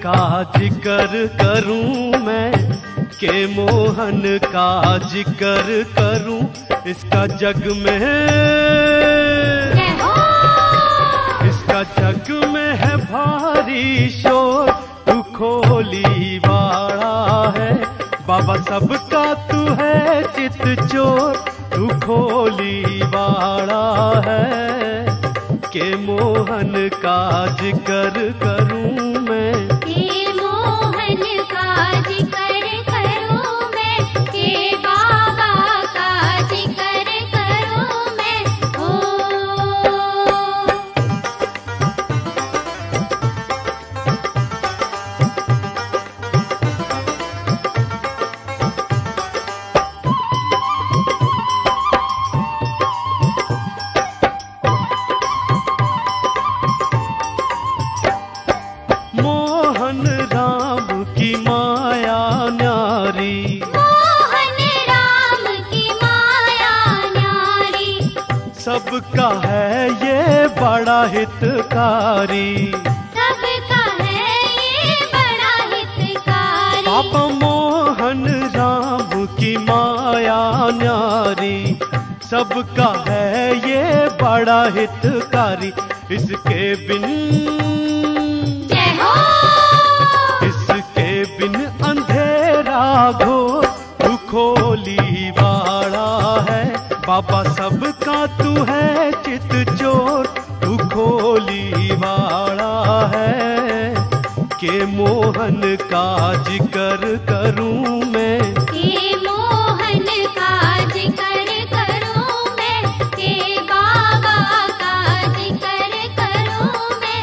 का जिक्र करूं मैं, के मोहन का जिक्र करूं, इसका जग में इसका जग में है भारी शोर। तू खोली वाला है बाबा सबका, तू है चित चोर। तू खोली वाला है के मोहन का जिक्र करूं मैं, के मोहन का जिक्र करूं मैं, के बाबा का जिक्र करूं मैं। मोहन राम की माया न्यारी, मोहन राम की माया न्यारी, सबका है ये बड़ा हितकारी। सबका है ये बड़ा हितकारी। बाबा मोहन राम की माया न्यारी, सबका है ये बड़ा हितकारी। इसके बिन इसके बिन अंधेरा घोर। तू खोली वाला है बाबा सबका, तू है चित चोर। तू खोली वाला है के मोहन का जिक्र करूं मैं, के मोहन का जिक्र करूं मैं, के बाबा का जिक्र करूं मैं।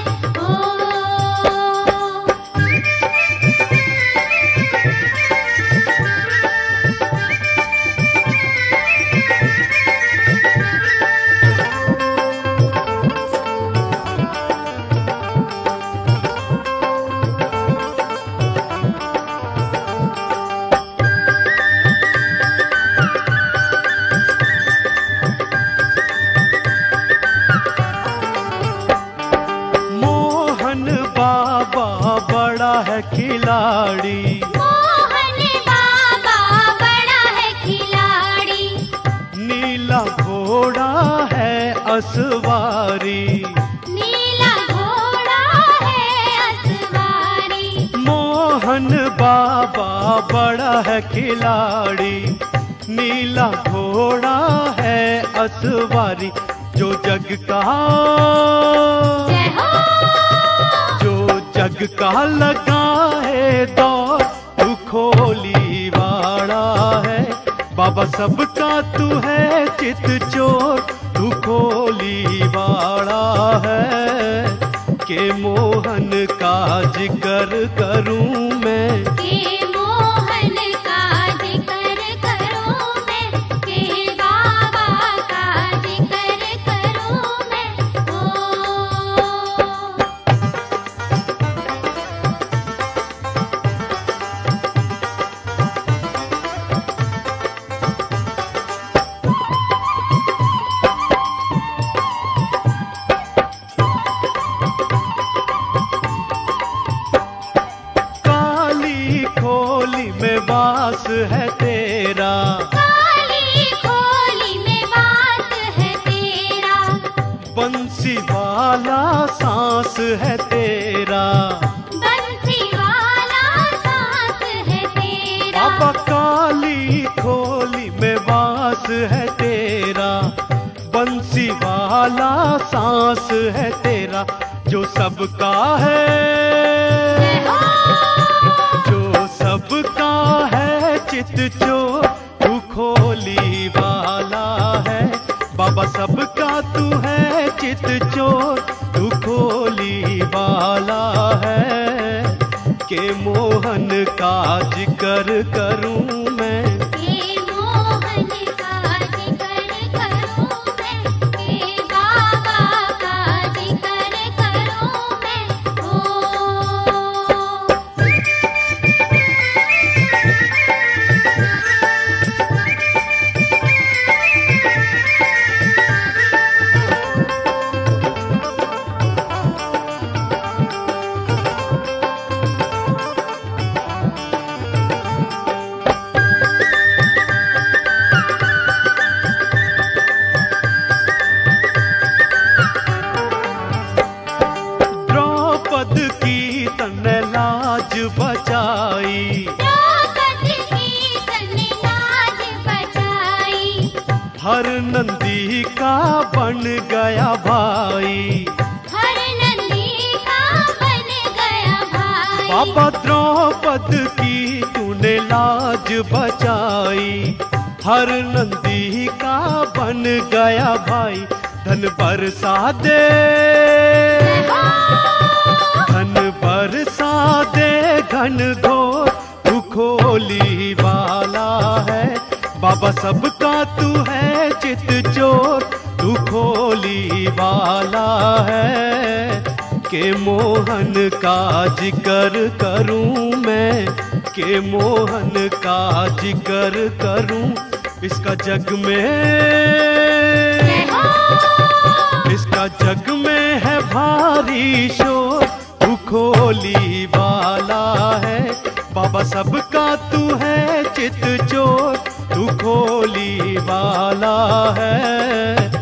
मोहन बाबा बड़ा है खिलाड़ी, मोहन बाबा बड़ा है खिलाड़ी, नीला घोड़ा है असवारी। नीला घोड़ा है असवारी। मोहन बाबा बड़ा है खिलाड़ी, नीला घोड़ा है असवारी। जो जग का जो जग का लगा है दौर। तू खोली वाला है बाबा सबका, तू है चित चोर। तू खोली वाला है के मोहन का जिक्र करूं मैं, के मोहन का जिक्र करूं मैं, के बाबा का जिक्र करूं मैं। काली खोली में वास है तेरा, काली खोली में वास है तेरा, बंसी वाला सांस है तेरा। बंसी वाला सांस है तेरा। बाबा काली खोली में वास है तेरा, बंसी वाला सांस है तेरा। जो सबका है जो सबका है चित चोर। तू खोली वाला है बाबा सबका, तू है चित चोर। तू खोली वाला है के मोहन का जिक्र करूं मैं, के मोहन का जिक्र करूं मैं, के बाबा का जिक्र करूं मैं। हर नंदी का बन गया भाई, हर नंदी का बन गया भाई। बाबा द्रौपद की तूने लाज बचाई, हर नंदी का बन गया भाई। धन बरसा दे, धन बरसा दे घन घोर, तू खोली वाला है बाबा सबका तू है चित चोर, तू खोली वाला है। के मोहन का जिक्र करूं मैं, के मोहन का जिक्र करूं, इसका जग में, इसका जग में है भारी शोर, तू खोली वाला है बाबा सबका तू है चित चोर, तू खोली वाला है।